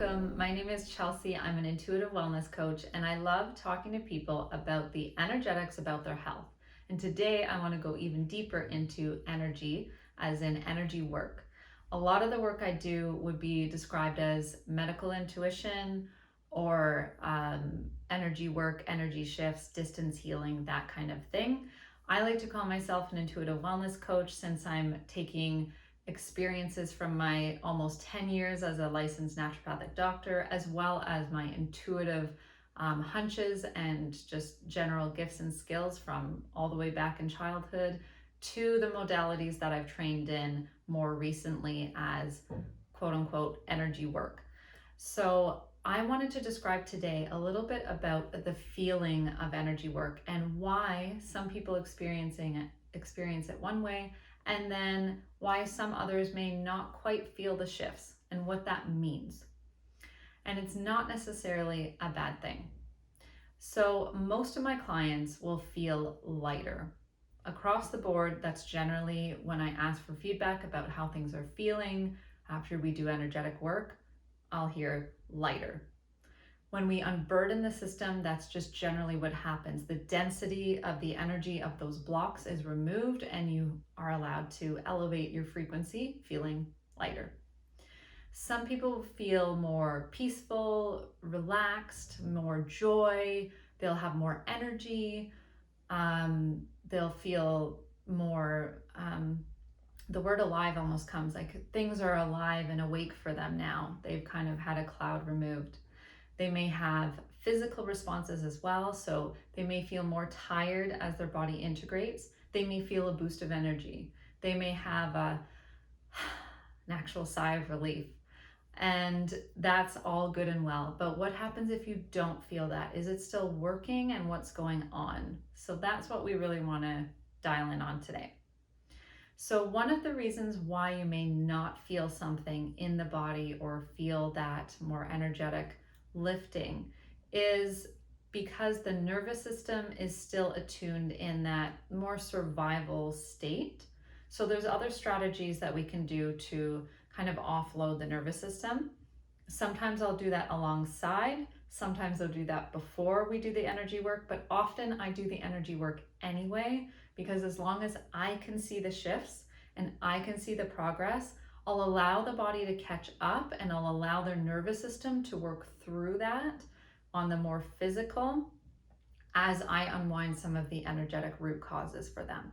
welcome. My name is Chelsea. I'm an intuitive wellness coach, and I love talking to people about the energetics about their health. And today I want to go even deeper into energy, as in energy work. A lot of the work I do would be described as medical intuition or energy work, energy shifts, distance healing, that kind of thing. I like to call myself an intuitive wellness coach since I'm taking experiences from my almost 10 years as a licensed naturopathic doctor, as well as my intuitive hunches and just general gifts and skills from all the way back in childhood to the modalities that I've trained in more recently as quote unquote energy work. So I wanted to describe today a little bit about the feeling of energy work and why some people experience it one way, and then why some others may not quite feel the shifts and what that means. And it's not necessarily a bad thing. So most of my clients will feel lighter. Across the board, that's generally when I ask for feedback about how things are feeling after we do energetic work, I'll hear lighter. When we unburden the system, that's just generally what happens. The density of the energy of those blocks is removed and you are allowed to elevate your frequency, feeling lighter. Some people feel more peaceful, relaxed, more joy. They'll have more energy. They'll feel more, the word alive almost comes, like things are alive and awake for them now. They've kind of had a cloud removed. They may have physical responses as well, so they may feel more tired as their body integrates. They may feel a boost of energy. They may have an actual sigh of relief. And that's all good and well. But what happens if you don't feel that? Is it still working, and what's going on? So that's what we really want to dial in on today. So one of the reasons why you may not feel something in the body or feel that more energetic lifting is because the nervous system is still attuned in that more survival state. So there's other strategies that we can do to kind of offload the nervous system. Sometimes I'll do that alongside, sometimes I'll do that before we do the energy work, but often I do the energy work anyway, because as long as I can see the shifts and I can see the progress, I'll allow the body to catch up and I'll allow their nervous system to work through that on the more physical as I unwind some of the energetic root causes for them.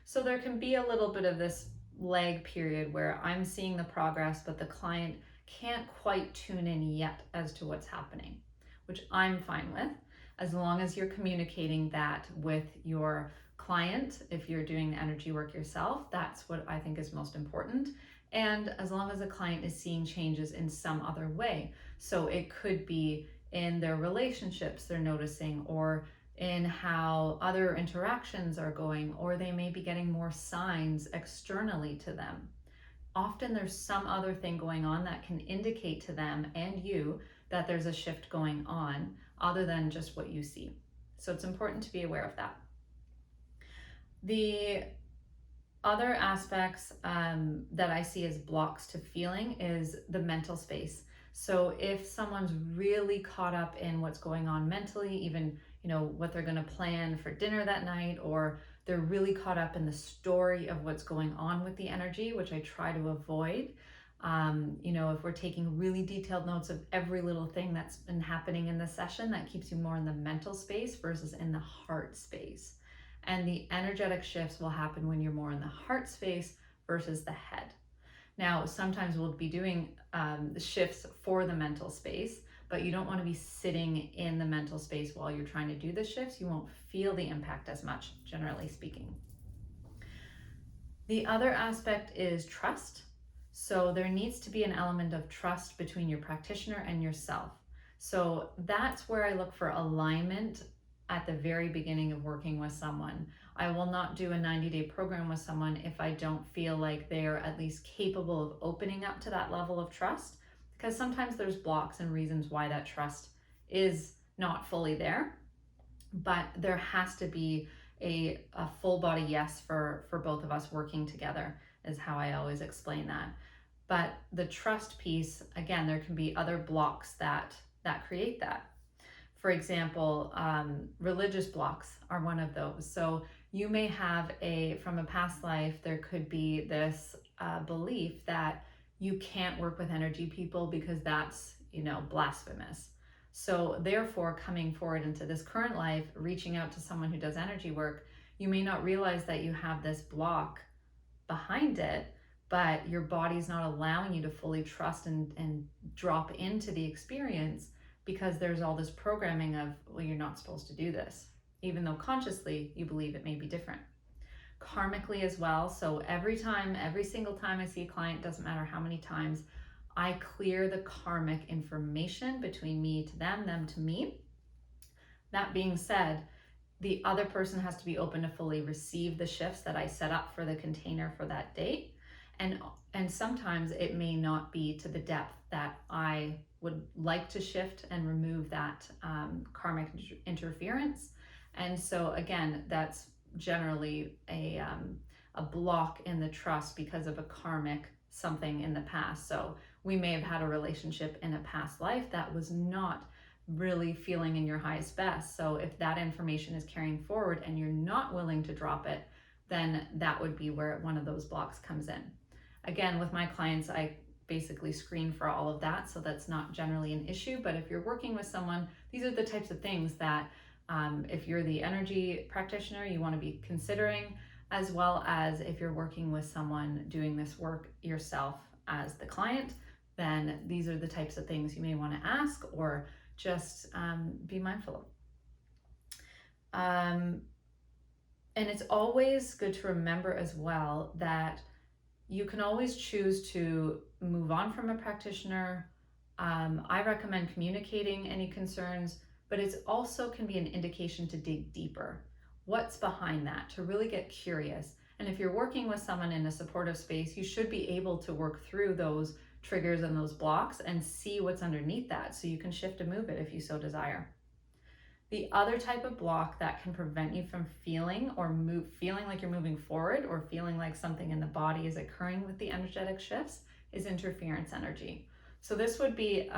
So there can be a little bit of this lag period where I'm seeing the progress, but the client can't quite tune in yet as to what's happening, which I'm fine with, as long as you're communicating that with your client. If you're doing the energy work yourself, that's what I think is most important. And as long as the client is seeing changes in some other way. So it could be in their relationships they're noticing, or in how other interactions are going, or they may be getting more signs externally to them. Often there's some other thing going on that can indicate to them and you that there's a shift going on other than just what you see. So it's important to be aware of that. The other aspects that I see as blocks to feeling is the mental space. So if someone's really caught up in what's going on mentally, even what they're going to plan for dinner that night, or they're really caught up in the story of what's going on with the energy, which I try to avoid. If we're taking really detailed notes of every little thing that's been happening in the session, that keeps you more in the mental space versus in the heart space. And the energetic shifts will happen when you're more in the heart space versus the head. Now, sometimes we'll be doing shifts for the mental space, but you don't want to be sitting in the mental space while you're trying to do the shifts. You won't feel the impact as much, generally speaking. The other aspect is trust. So there needs to be an element of trust between your practitioner and yourself. So that's where I look for alignment at the very beginning of working with someone. I will not do a 90-day program with someone if I don't feel like they are at least capable of opening up to that level of trust, because sometimes there's blocks and reasons why that trust is not fully there. But there has to be a full body yes for both of us working together, is how I always explain that. But the trust piece, again, there can be other blocks that create that. For example, religious blocks are one of those. So you may have from a past life, there could be this belief that you can't work with energy people because that's, blasphemous. So therefore, coming forward into this current life, reaching out to someone who does energy work, you may not realize that you have this block behind it, but your body's not allowing you to fully trust and drop into the experience because there's all this programming of, well, you're not supposed to do this, even though consciously you believe it may be different. Karmically as well. So every single time I see a client, doesn't matter how many times, I clear the karmic information between me to them, them to me. That being said, the other person has to be open to fully receive the shifts that I set up for the container for that date. And sometimes it may not be to the depth that I would like to shift and remove that karmic interference. And so again, that's generally a block in the trust because of a karmic something in the past. So we may have had a relationship in a past life that was not really feeling in your highest best. So if that information is carrying forward and you're not willing to drop it, then that would be where one of those blocks comes in. Again, with my clients, I basically screen for all of that, so that's not generally an issue. But if you're working with someone, these are the types of things that if you're the energy practitioner, you want to be considering, as well as if you're working with someone doing this work yourself as the client, then these are the types of things you may want to ask or just be mindful of. And it's always good to remember as well that you can always choose to move on from a practitioner. I recommend communicating any concerns, but it also can be an indication to dig deeper. What's behind that? To really get curious. And if you're working with someone in a supportive space, you should be able to work through those triggers and those blocks and see what's underneath that so you can shift and move it if you so desire. The other type of block that can prevent you from feeling like you're moving forward or feeling like something in the body is occurring with the energetic shifts is interference energy. So this would be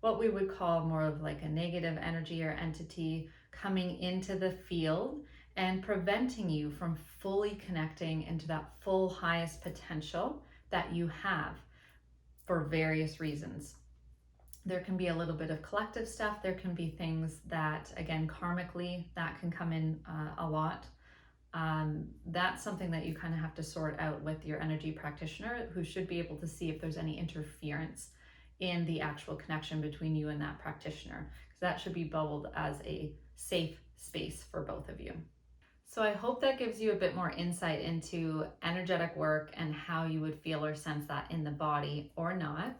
what we would call more of like a negative energy or entity coming into the field and preventing you from fully connecting into that full highest potential that you have for various reasons. There can be a little bit of collective stuff. There can be things that, again, karmically, that can come in a lot. That's something that you kind of have to sort out with your energy practitioner, who should be able to see if there's any interference in the actual connection between you and that practitioner, because that should be bubbled as a safe space for both of you. So I hope that gives you a bit more insight into energetic work and how you would feel or sense that in the body or not.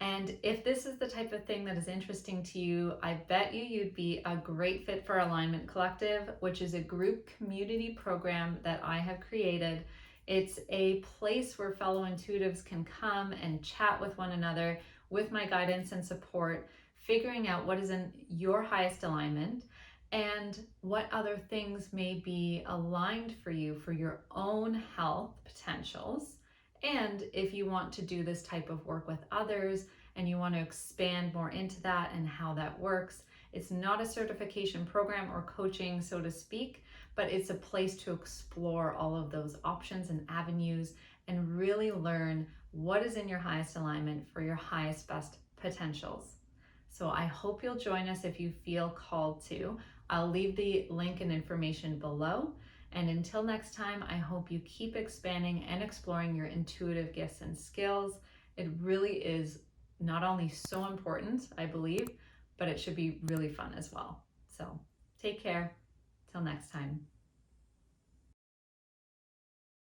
And if this is the type of thing that is interesting to you, I bet you'd be a great fit for Alignment Collective, which is a group community program that I have created. It's a place where fellow intuitives can come and chat with one another with my guidance and support, figuring out what is in your highest alignment and what other things may be aligned for you for your own health potentials. And if you want to do this type of work with others and you want to expand more into that and how that works, it's not a certification program or coaching, so to speak, but it's a place to explore all of those options and avenues and really learn what is in your highest alignment for your highest best potentials. So I hope you'll join us if you feel called to. I'll leave the link and information below. And until next time, I hope you keep expanding and exploring your intuitive gifts and skills. It really is not only so important, I believe, but it should be really fun as well. So take care. Till next time.